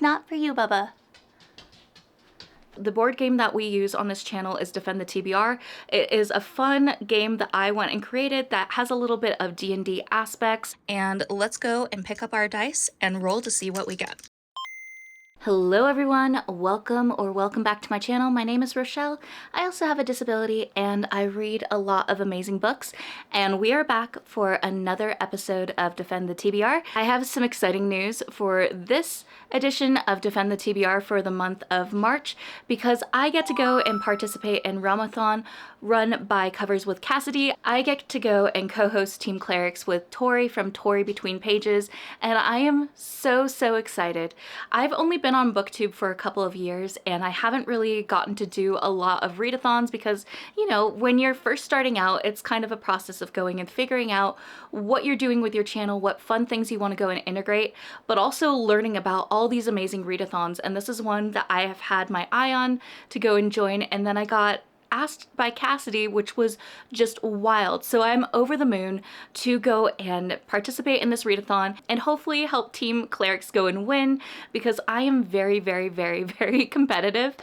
not for you, Bubba. The board game that we use on this channel is Defend the TBR. It is a fun game that I went and created that has a little bit of D&D aspects. And let's go and pick up our dice and roll to see what we get. Hello everyone, welcome back to my channel. My name is Rochelle. I also have a disability and I read a lot of amazing books, and we are back for another episode of Defend the TBR. I have some exciting news for this edition of Defend the TBR for the month of March, because I get to go and participate in Realmathon run by Covers with Cassidy. I get to go and co-host Team Clerics with Tori from Between Pages, and I am so excited. I've only been on booktube for a couple of years and I haven't really gotten to do a lot of readathons because, you know, when you're first starting out, it's kind of a process of going and figuring out what you're doing with your channel, what fun things you want to go and integrate, but also learning about all these amazing readathons. And this is one that I have had my eye on to go and join, and then I got asked by Cassidy, which was just wild. So I'm over the moon to go and participate in this readathon and hopefully help Team Clerics go and win, because I am very competitive.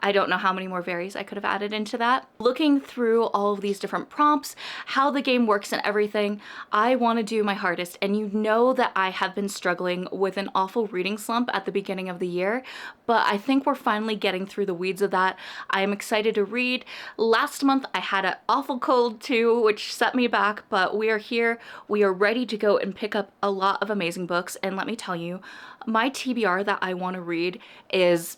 I don't know how many more varies I could have added into that. Looking through all of these different prompts, how the game works and everything, I want to do my hardest. And you know that I have been struggling with an awful reading slump at the beginning of the year, but I think we're finally getting through the weeds of that. I am excited to read. Last month I had an awful cold too, which set me back, but we are here. We are ready to go and pick up a lot of amazing books. And let me tell you, my TBR that I want to read is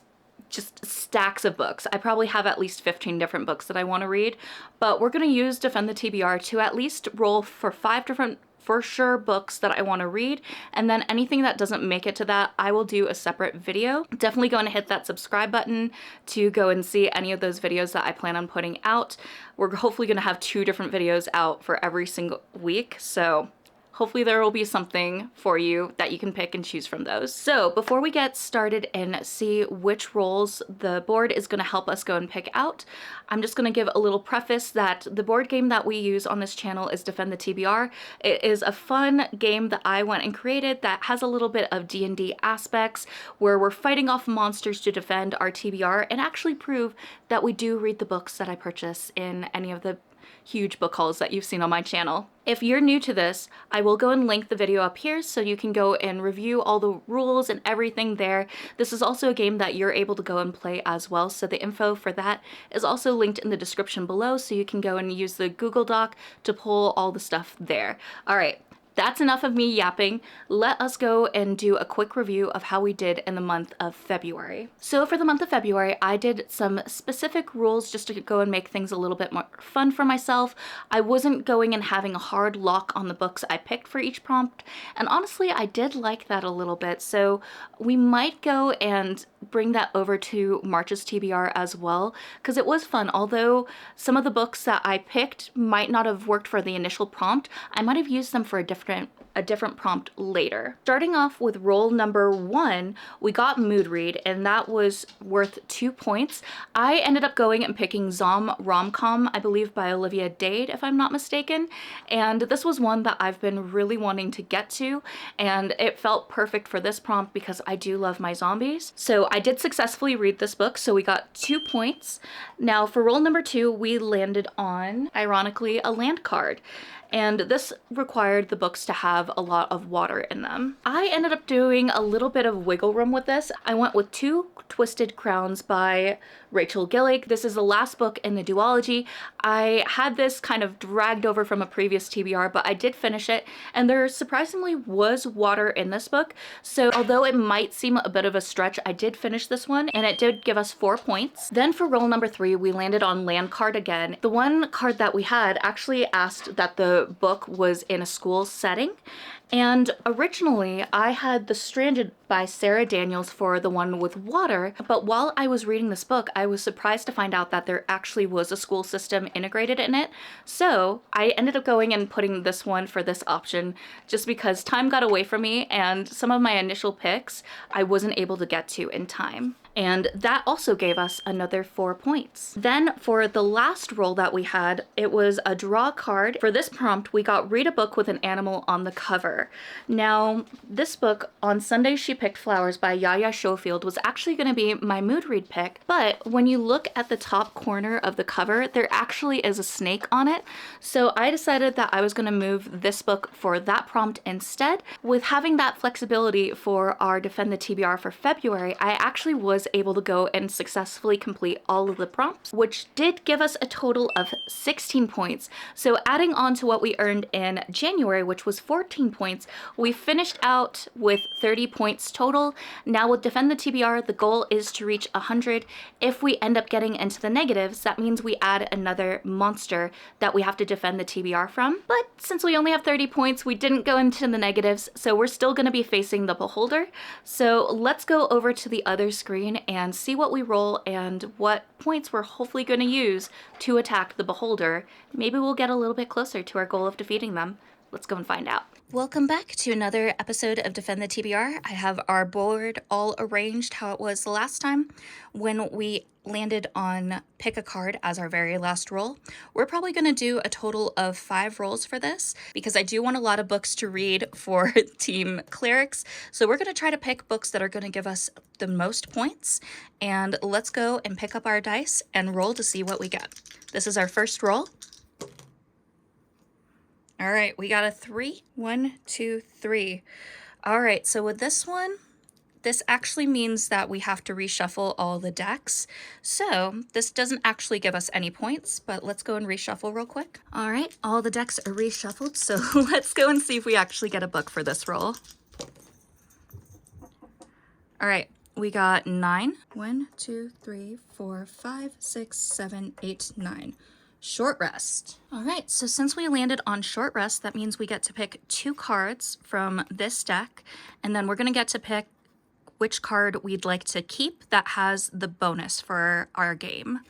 just stacks of books. I probably have at least 15 different books that I want to read, but we're going to use Defend the TBR to at least roll for 5 different for sure books that I want to read, and then anything that doesn't make it to that, I will do a separate video. Definitely go and hit that subscribe button to go and see any of those videos that I plan on putting out. We're hopefully going to have 2 different videos out for every single week, so hopefully there will be something for you that you can pick and choose from those. So before we get started and see which roles the board is going to help us go and pick out, I'm just going to give a little preface that the board game that we use on this channel is Defend the TBR. It is a fun game that I went and created that has a little bit of D&D aspects where we're fighting off monsters to defend our TBR and actually prove that we do read the books that I purchase in any of the huge book hauls that you've seen on my channel. If you're new to this, I will go and link the video up here so you can go and review all the rules and everything there. This is also a game that you're able to go and play as well, so the info for that is also linked in the description below, so you can go and use the Google Doc to pull all the stuff there. All right. That's enough of me yapping. Let us go and do a quick review of how we did in the month of February. So for the month of February, I did some specific rules just to go and make things a little bit more fun for myself. I wasn't going and having a hard lock on the books I picked for each prompt, and honestly, I did like that a little bit. So we might go and bring that over to March's TBR as well, because it was fun. Although some of the books that I picked might not have worked for the initial prompt, I might have used them for a different prompt later. Starting off with roll number 1, we got Mood Read, and that was worth 2 points. I ended up going and picking Zom Rom-Com, I believe by Olivia Dade, if I'm not mistaken, and this was one that I've been really wanting to get to, and it felt perfect for this prompt because I do love my zombies. So I did successfully read this book, so we got 2 points. Now for roll number 2, we landed on, ironically, a land card. And this required the books to have a lot of water in them. I ended up doing a little bit of wiggle room with this. I went with 2 Twisted Crowns by Rachel Gillig. This is the last book in the duology. I had this kind of dragged over from a previous TBR, but I did finish it, and there surprisingly was water in this book. So although it might seem a bit of a stretch, I did finish this one, and it did give us 4 points. Then for roll number 3, we landed on land card again. The one card that we had actually asked that the book was in a school setting, and originally I had The Stranded by Sarah Daniels for the one with water, but while I was reading this book, I was surprised to find out that there actually was a school system integrated in it. So I ended up going and putting this one for this option just because time got away from me and some of my initial picks I wasn't able to get to in time. And that also gave us another 4 points. Then for the last roll that we had, it was a draw card. For this prompt, we got read a book with an animal on the cover. Flower. Now, this book, On Sunday She Picked Flowers by Yaya Schofield, was actually going to be my mood read pick, but when you look at the top corner of the cover, there actually is a snake on it, so I decided that I was going to move this book for that prompt instead. With having that flexibility for our Defend the TBR for February, I actually was able to go and successfully complete all of the prompts, which did give us a total of 16 points. So adding on to what we earned in January, which was 14 points, we finished out with 30 points total. Now with Defend the TBR, the goal is to reach 100. If we end up getting into the negatives, that means we add another monster that we have to defend the TBR from. But since we only have 30 points, we didn't go into the negatives, so we're still going to be facing the Beholder. So let's go over to the other screen and see what we roll and what points we're hopefully going to use to attack the Beholder. Maybe we'll get a little bit closer to our goal of defeating them. Let's go and find out. Welcome back to another episode of Defend the TBR. I have our board all arranged how it was the last time when we landed on pick a card as our very last roll. We're probably going to do a total of 5 rolls for this because I do want a lot of books to read for Team Clerics. So we're going to try to pick books that are going to give us the most points. And let's go and pick up our dice and roll to see what we get. This is our first roll. All right, we got a 3. 1, 2, 3. All right, so with this one, this actually means that we have to reshuffle all the decks. So this doesn't actually give us any points, but let's go and reshuffle real quick. All right, all the decks are reshuffled, so let's go and see if we actually get a book for this roll. All right, we got 9. 1, 2, 3, 4, 5, 6, 7, 8, 9. Short rest. All right, so since we landed on short rest, that means we get to pick 2 cards from this deck, and then we're gonna get to pick which card we'd like to keep that has the bonus for our game.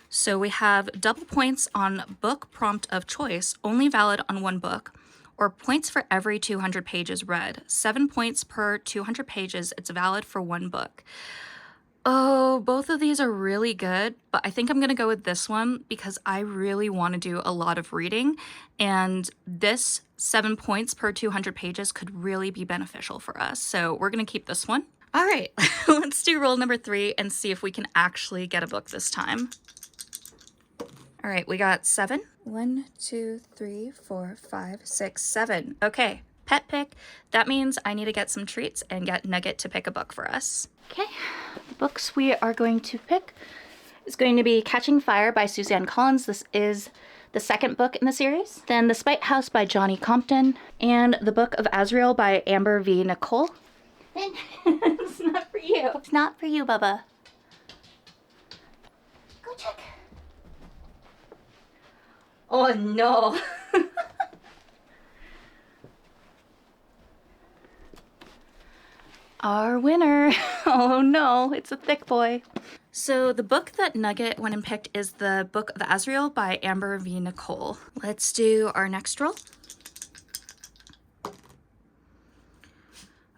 So we have double points on book prompt of choice, only valid on 1 book, or points for every 200 pages read. 7 points per 200 pages, it's valid for 1 book. Oh, both of these are really good, but I think I'm gonna go with this one because I really wanna do a lot of reading, and this 7 points per 200 pages could really be beneficial for us. So we're gonna keep this one. All right, let's do roll number 3 and see if we can actually get a book this time. All right, we got 7. 1, 2, 3, 4, 5, 6, 7. Okay, pet pick. That means I need to get some treats and get Nugget to pick a book for us. Okay, the books we are going to pick is going to be Catching Fire by Suzanne Collins. This is the 2nd book in the series. Then The Spite House by Johnny Compton, and The Book of Azrael by Amber V. Nicole. It's not for you. It's not for you, Bubba. Go check. Oh no. Our winner. Oh no, it's a thick boy. So the book that Nugget went and picked is The Book of Azrael by Amber V. Nicole. Let's do our next roll.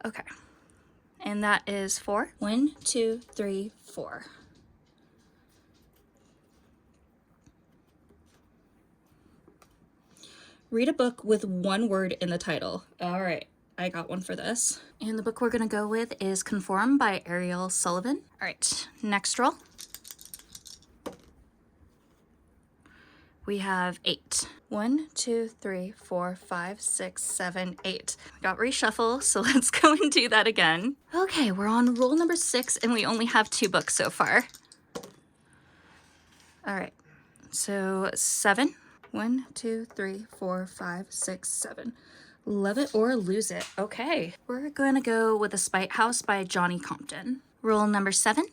Okay. And that is 4. 1, 2, 3, 4. Read a book with 1 word in the title. All right, I got one for this. And the book we're gonna go with is Conform by Ariel Sullivan. All right, next roll. We have 8. 1, 2, 3, 4, 5, 6, 7, 8. We got reshuffle, so let's go and do that again. Okay, we're on roll number 6 and we only have 2 books so far. All right, so 7. 1, 2, 3, 4, 5, 6, 7. Love it or lose it. Okay, we're gonna go with The Spite House by Johnny Compton. Roll number 7.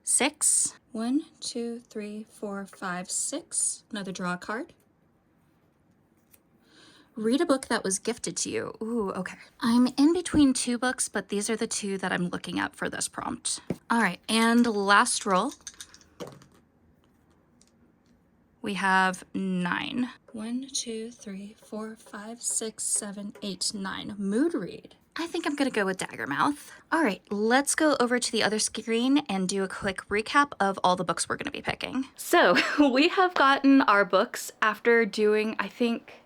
6. 1, 2, 3, 4, 5, 6. Another draw card. Read a book that was gifted to you. Ooh, okay. I'm in between 2 books, but these are the 2 that I'm looking at for this prompt. All right, and last roll. We have 9. 1, 2, 3, 4, 5, 6, 7, 8, 9. Mood read. I think I'm gonna go with Daggermouth. All right, let's go over to the other screen and do a quick recap of all the books we're gonna be picking. So we have gotten our books after doing, I think,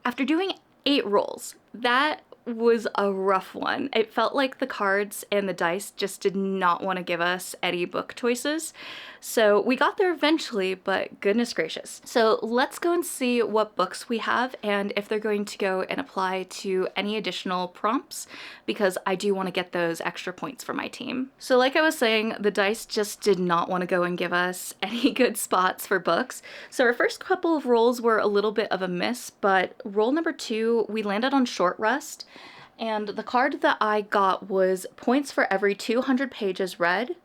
After doing 8 rolls, that was a rough one. It felt like the cards and the dice just did not want to give us any book choices. So we got there eventually, but goodness gracious. So let's go and see what books we have and if they're going to go and apply to any additional prompts, because I do want to get those extra points for my team. So like I was saying, the dice just did not want to go and give us any good spots for books. So our first couple of rolls were a little bit of a miss, but roll number 2, we landed on Short Rest. And the card that I got was points for every 200 pages read.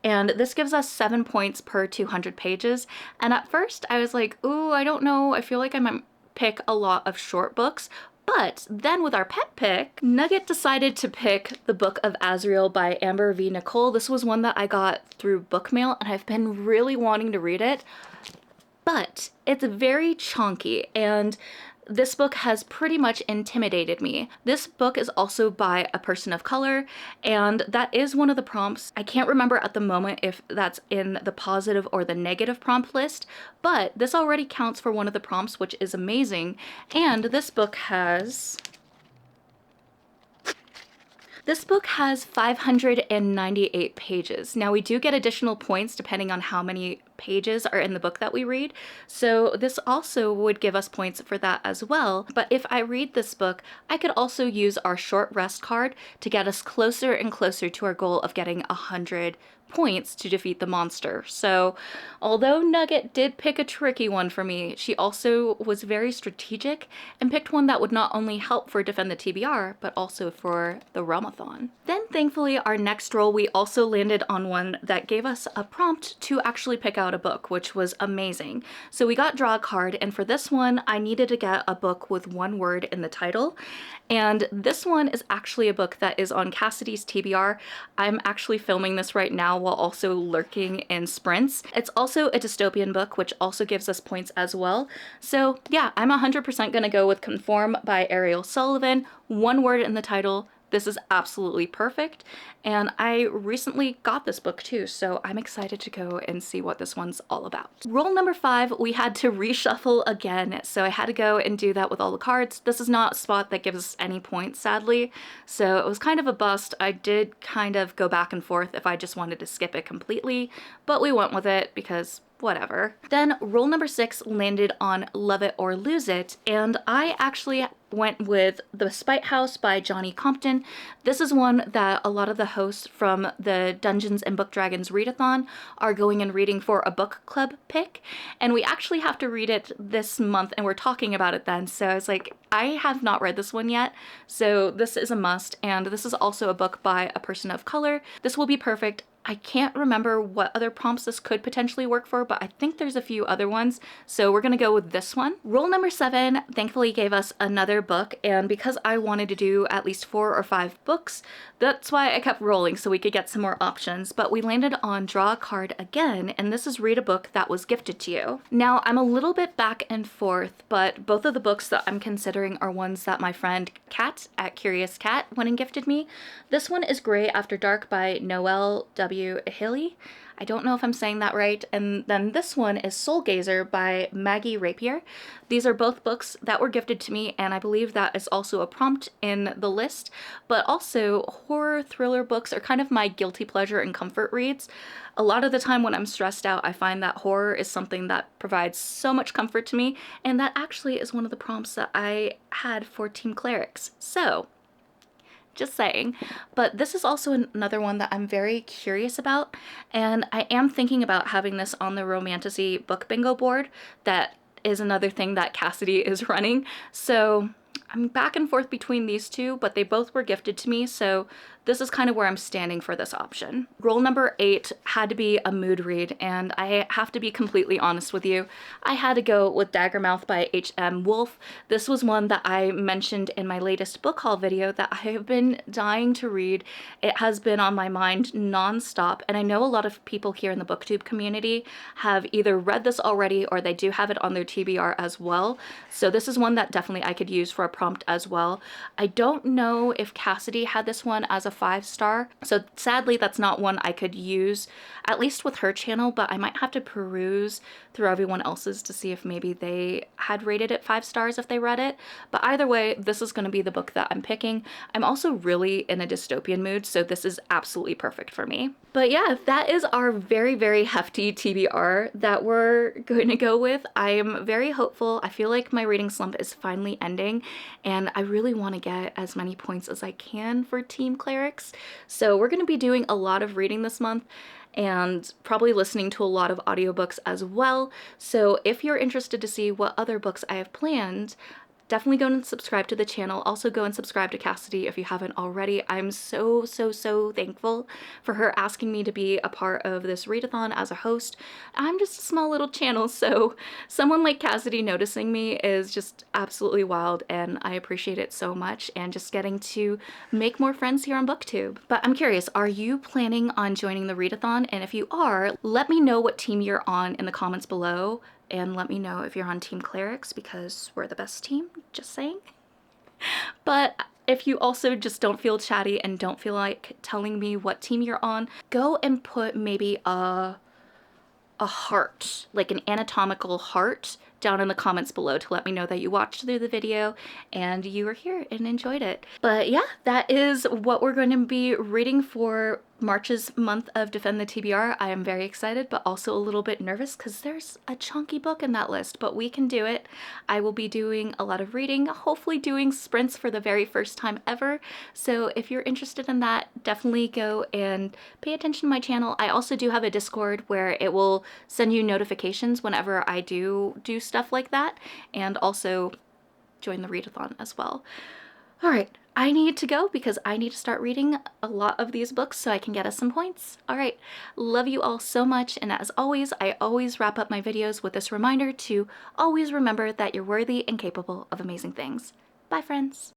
And this gives us 7 points per 200 pages. And at first I was like, ooh, I don't know. I feel like I might pick a lot of short books. But then with our pet pick, Nugget decided to pick the Book of Azrael by Amber V. Nicole. This was one that I got through Bookmail and I've been really wanting to read it. But it's very chunky and this book has pretty much intimidated me. This book is also by a person of color, and that is one of the prompts. I can't remember at the moment if that's in the positive or the negative prompt list, but this already counts for one of the prompts, which is amazing. And this book has 598 pages. Now we do get additional points depending on how many pages are in the book that we read, so this also would give us points for that as well. But if I read this book, I could also use our short rest card to get us closer and closer to our goal of getting 100 points to defeat the monster. So although Nugget did pick a tricky one for me, she also was very strategic and picked one that would not only help for Defend the TBR, but also for the Realmathon. Then thankfully our next roll we also landed on one that gave us a prompt to actually pick out a book, which was amazing. So we got draw a card, and for this one I needed to get a book with one word in the title. And this one is actually a book that is on Cassidy's TBR. I'm actually filming this right now while also lurking in sprints. It's also a dystopian book, which also gives us points as well. So yeah, I'm 100% gonna go with Conform by Ariel Sullivan. One word in the title. This is absolutely perfect, and I recently got this book too, so I'm excited to go and see what this one's all about. Roll number 5, we had to reshuffle again, so I had to go and do that with all the cards. This is not a spot that gives us any points, sadly, so it was kind of a bust. I did kind of go back and forth if I just wanted to skip it completely, but we went with it because whatever. Then roll number 6 landed on Love It or Lose It, and I actually went with The Spite House by Johnny Compton. This is one that a lot of the hosts from the Dungeons and Book Dragons readathon are going and reading for a book club pick, and we actually have to read it this month and we're talking about it then. So I was like, I have not read this one yet, so this is a must. And this is also a book by a person of color. This will be perfect. I can't remember what other prompts this could potentially work for, but I think there's a few other ones, so we're gonna go with this one. Roll number 7 thankfully gave us another book, and because I wanted to do at least 4 or 5 books, that's why I kept rolling so we could get some more options, but we landed on Draw a Card again, and this is Read a Book That Was Gifted to You. Now, I'm a little bit back and forth, but both of the books that I'm considering are ones that my friend Kat at Curious Cat went and gifted me. This one is Grey After Dark by Noelle W. Hilly. I don't know if I'm saying that right. And then this one is Soul Gazer by Maggie Rapier. These are both books that were gifted to me, and I believe that is also a prompt in the list. But also, horror thriller books are kind of my guilty pleasure and comfort reads. A lot of the time when I'm stressed out, I find that horror is something that provides so much comfort to me, and that actually is one of the prompts that I had for Team Clerics. So, just saying. But this is also another one that I'm very curious about, and I am thinking about having this on the Romantasy book bingo board. That is another thing that Cassidy is running, so I'm back and forth between these two, but they both were gifted to me, so this is kind of where I'm standing for this option. Roll number 8 had to be a mood read, and I have to be completely honest with you. I had to go with Daggermouth by H.M. Wolf. This was one that I mentioned in my latest book haul video that I have been dying to read. It has been on my mind non-stop, and I know a lot of people here in the booktube community have either read this already or they do have it on their TBR as well. So this is one that definitely I could use for a prompt as well. I don't know if Cassidy had this one as a 5-star. So sadly, that's not one I could use, at least with her channel, but I might have to peruse through everyone else's to see if maybe they had rated it 5 stars if they read it. But either way, this is going to be the book that I'm picking. I'm also really in a dystopian mood, so this is absolutely perfect for me. But yeah, that is our very, very hefty TBR that we're going to go with. I am very hopeful. I feel like my reading slump is finally ending, and I really want to get as many points as I can for Team Clerics. So we're going to be doing a lot of reading this month and probably listening to a lot of audiobooks as well. So if you're interested to see what other books I have planned, definitely go and subscribe to the channel. Also go and subscribe to Cassidy if you haven't already. I'm so thankful for her asking me to be a part of this readathon as a host. I'm just a small little channel, so someone like Cassidy noticing me is just absolutely wild, and I appreciate it so much, and just getting to make more friends here on BookTube. But I'm curious, are you planning on joining the readathon? And if you are, let me know what team you're on in the comments below. And let me know if you're on Team Clerics, because we're the best team, just saying. But if you also just don't feel chatty and don't feel like telling me what team you're on, go and put maybe a heart, like an anatomical heart, down in the comments below to let me know that you watched through the video and you were here and enjoyed it. But yeah, that is what we're going to be reading for March's month of Defend the TBR. I am very excited, but also a little bit nervous because there's a chunky book in that list, but we can do it. I will be doing a lot of reading, hopefully doing sprints for the very first time ever. So if you're interested in that, definitely go and pay attention to my channel. I also do have a Discord where it will send you notifications whenever I do stuff like that, and also join the readathon as well. All right, I need to go because I need to start reading a lot of these books so I can get us some points. All right, love you all so much, and as always, I always wrap up my videos with this reminder to always remember that you're worthy and capable of amazing things. Bye, friends.